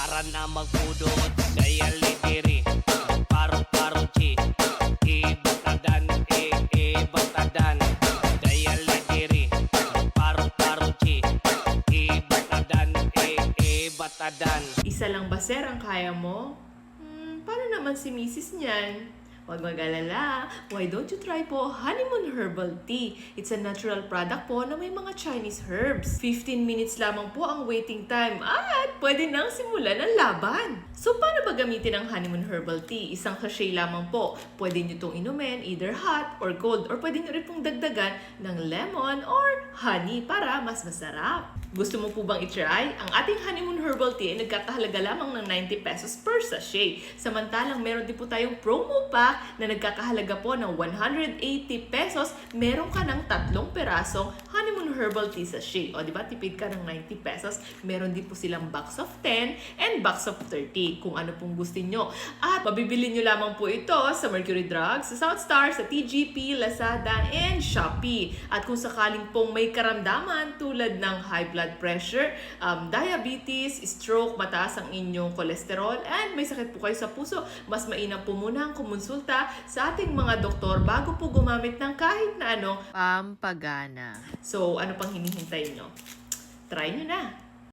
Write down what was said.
para na magpudot dayali diri paro-paro chi ibatadan ibatadan dayali diri paro-paro chi ibatadan ibatadan. Isa lang ba sir ang kaya mo? Paano naman si Mrs. niyan? Huwag mag-alala. Why don't you try po Honeymoon Herbal Tea? It's a natural product po na may mga Chinese herbs. 15 minutes lamang po ang waiting time at pwede nang simulan ang laban. So paano ba gamitin ang Honeymoon Herbal Tea? Isang sachet lamang po. Pwede nyo itong inumin either hot or cold or pwede nyo rin pong dagdagan ng lemon or honey para mas masarap. Gusto mo po bang i-try? Ang ating Honeymoon Herbal Tea ay nagkakahalaga lamang ng 90 pesos per sachet. Samantalang meron din po tayong promo pack na nagkakahalaga po ng 180 pesos. Meron ka ng 3 perasong Honeymoon Herbal Tea sachet. O diba, tipid ka ng 90 pesos. Meron din po silang box of 10 and box of 30 kung ano pong gusto nyo. At mabibili nyo lamang po ito sa Mercury Drugs, sa Southstar, sa TGP, Lazada, and Shopee. At kung sakaling pong may karamdaman tulad ng high blood pressure, diabetes, stroke, mataas ang inyong kolesterol, and may sakit po kayo sa puso, mas mainam po muna ang kumonsulta sa ating mga doktor bago po gumamit ng kahit na anong pampagana. So, ano pang hinihintay nyo? Try nyo na!